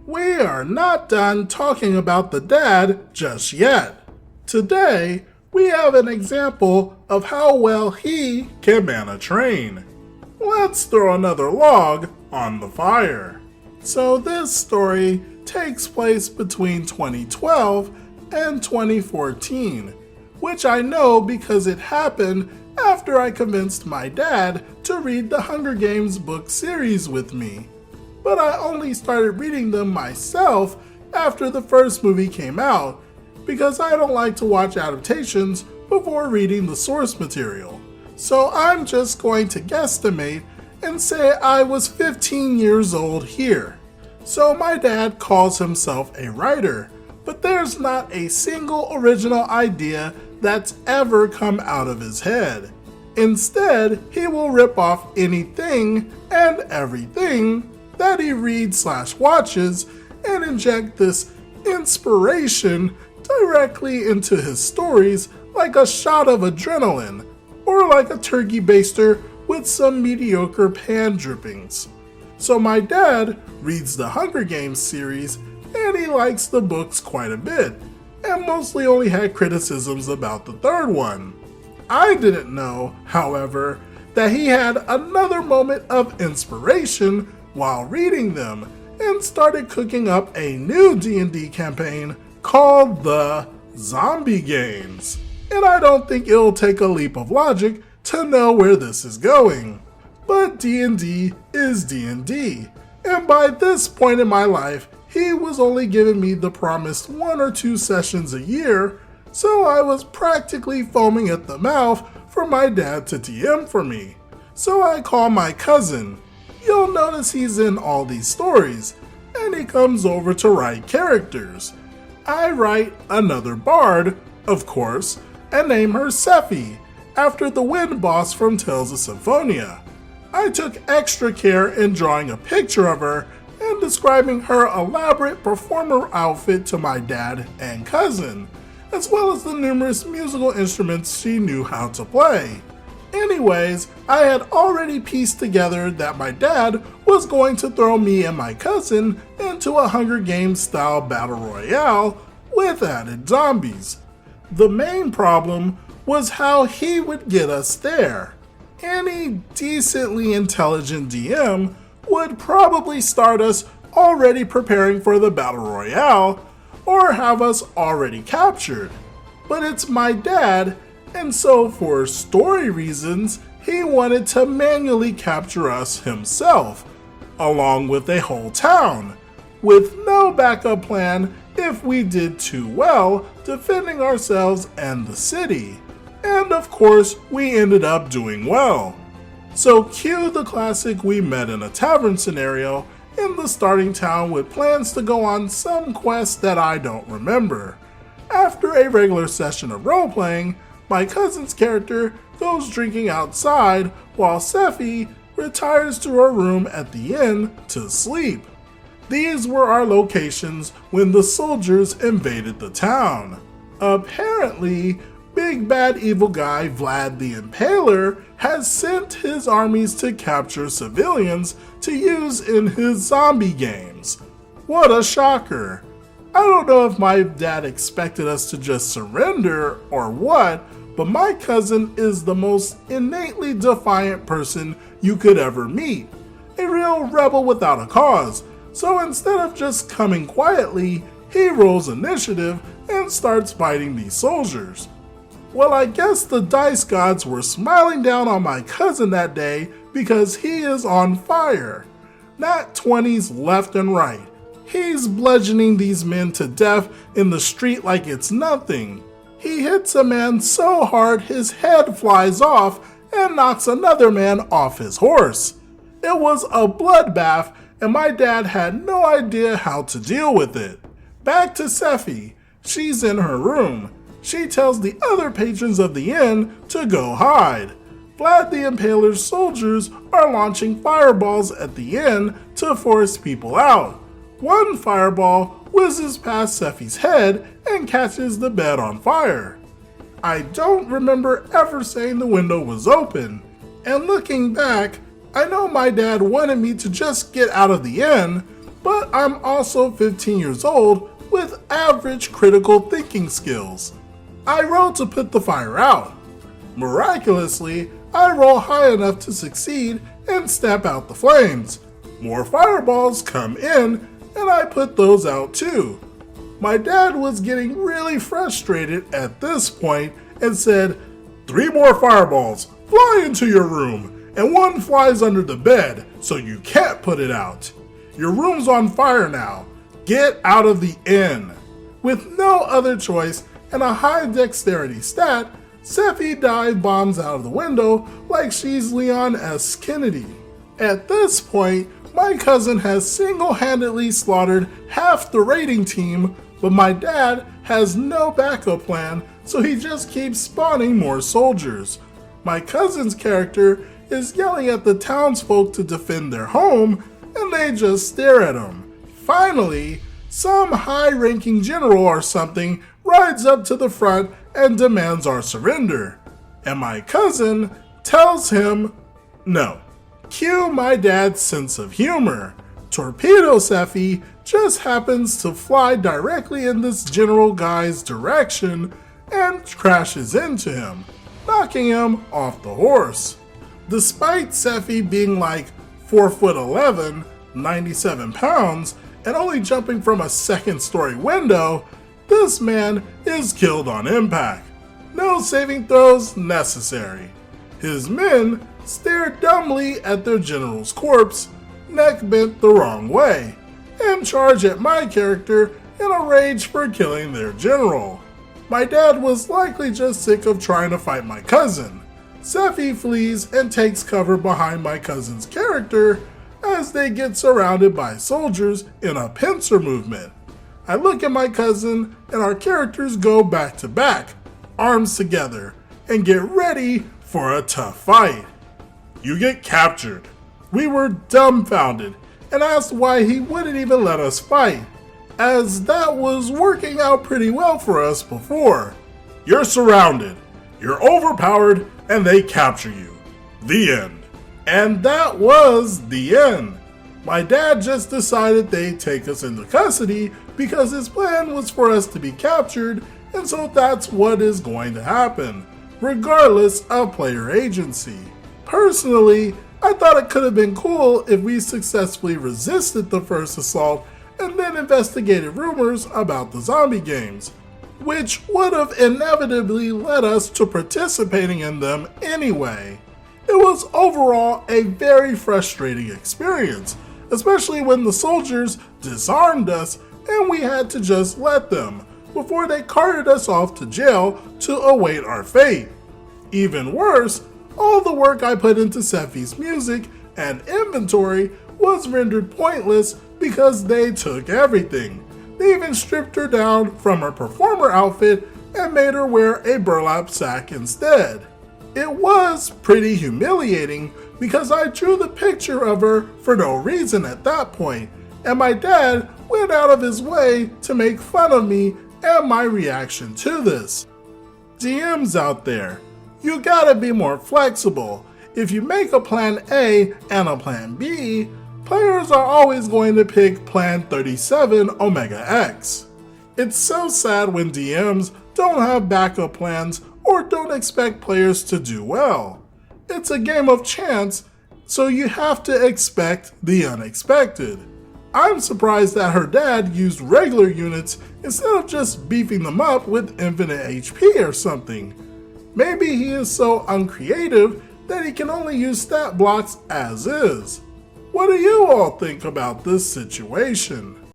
We are not done talking about the dad just yet. Today, we have an example of how well he can man a train. Let's throw another log on the fire. So this story takes place between 2012 and 2014, which I know because it happened after I convinced my dad to read the Hunger Games book series with me. But I only started reading them myself after the first movie came out, because I don't like to watch adaptations before reading the source material. So I'm just going to guesstimate and say I was 15 years old here. So my dad calls himself a writer, but there's not a single original idea that's ever come out of his head. Instead, he will rip off anything and everything that he reads/watches and inject this inspiration directly into his stories like a shot of adrenaline, or like a turkey baster with some mediocre pan drippings. So my dad reads the Hunger Games series and he likes the books quite a bit, and mostly only had criticisms about the third one. I didn't know, however, that he had another moment of inspiration while reading them, and started cooking up a new D&D campaign called the Zombie Games. And I don't think it'll take a leap of logic to know where this is going. But D&D is D&D, and by this point in my life, he was only giving me the promised 1 or 2 sessions a year, so I was practically foaming at the mouth for my dad to DM for me. So I call my cousin. You'll notice he's in all these stories, and he comes over to write characters. I write another bard, of course, and name her Sephi, after the wind boss from Tales of Symphonia. I took extra care in drawing a picture of her and describing her elaborate performer outfit to my dad and cousin, as well as the numerous musical instruments she knew how to play. Anyways, I had already pieced together that my dad was going to throw me and my cousin into a Hunger Games style battle royale with added zombies. The main problem was how he would get us there. Any decently intelligent DM would probably start us already preparing for the battle royale, or have us already captured. But it's my dad, and so for story reasons, he wanted to manually capture us himself, along with a whole town, with no backup plan if we did too well defending ourselves and the city. And of course, we ended up doing well. So cue the classic we met in a tavern scenario in the starting town with plans to go on some quest that I don't remember. After a regular session of role-playing, my cousin's character goes drinking outside while Sephi retires to her room at the inn to sleep. These were our locations when the soldiers invaded the town. Apparently, big bad evil guy Vlad the Impaler has sent his armies to capture civilians to use in his zombie games. What a shocker. I don't know if my dad expected us to just surrender or what, but my cousin is the most innately defiant person you could ever meet. A real rebel without a cause. So instead of just coming quietly, he rolls initiative and starts fighting these soldiers. Well, I guess the dice gods were smiling down on my cousin that day because he is on fire. Nat 20s left and right. He's bludgeoning these men to death in the street like it's nothing. He hits a man so hard his head flies off and knocks another man off his horse. It was a bloodbath, and my dad had no idea how to deal with it. Back to Sephi. She's in her room. She tells the other patrons of the inn to go hide. Vlad the Impaler's soldiers are launching fireballs at the inn to force people out. One fireball whizzes past Sephi's head and catches the bed on fire. I don't remember ever saying the window was open, and looking back, I know my dad wanted me to just get out of the inn, but I'm also 15 years old with average critical thinking skills. I roll to put the fire out. Miraculously, I roll high enough to succeed and stamp out the flames. More fireballs come in, and I put those out too. My dad was getting really frustrated at this point and said, 3 more fireballs, fly into your room, and 1 flies under the bed, so you can't put it out. Your room's on fire now. Get out of the inn. With no other choice and a high dexterity stat, Seffi dive bombs out of the window like she's Leon S. Kennedy. At this point, my cousin has single-handedly slaughtered half the raiding team, but my dad has no backup plan, so he just keeps spawning more soldiers. My cousin's character is yelling at the townsfolk to defend their home, and they just stare at him. Finally, some high-ranking general or something rides up to the front and demands our surrender. And my cousin tells him no. Cue my dad's sense of humor. Torpedo Seffi just happens to fly directly in this general guy's direction and crashes into him, knocking him off the horse. Despite Seffi being like 4'11", 97 pounds, and only jumping from a second-story window, this man is killed on impact. No saving throws necessary. His men stare dumbly at their general's corpse, neck bent the wrong way, and charge at my character in a rage for killing their general. My dad was likely just sick of trying to fight my cousin. Seffi flees and takes cover behind my cousin's character as they get surrounded by soldiers in a pincer movement. I look at my cousin and our characters go back to back, arms together, and get ready for a tough fight. You get captured. We were dumbfounded and asked why he wouldn't even let us fight, as that was working out pretty well for us before. You're surrounded, you're overpowered, and they capture you. The end. And that was the end. My dad just decided they'd take us into custody because his plan was for us to be captured, and so that's what is going to happen, regardless of player agency. Personally, I thought it could have been cool if we successfully resisted the first assault and then investigated rumors about the zombie games, which would have inevitably led us to participating in them anyway. It was overall a very frustrating experience, especially when the soldiers disarmed us and we had to just let them before they carted us off to jail to await our fate. Even worse, all the work I put into Seffi's music and inventory was rendered pointless because they took everything. They even stripped her down from her performer outfit and made her wear a burlap sack instead. It was pretty humiliating because I drew the picture of her for no reason at that point, and my dad went out of his way to make fun of me and my reaction to this. DMs out there, you gotta be more flexible. If you make a plan A and a plan B, players are always going to pick plan 37 Omega X. It's so sad when DMs don't have backup plans or don't expect players to do well. It's a game of chance, so you have to expect the unexpected. I'm surprised that her dad used regular units instead of just beefing them up with infinite HP or something. Maybe he is so uncreative that he can only use stat blocks as is. What do you all think about this situation?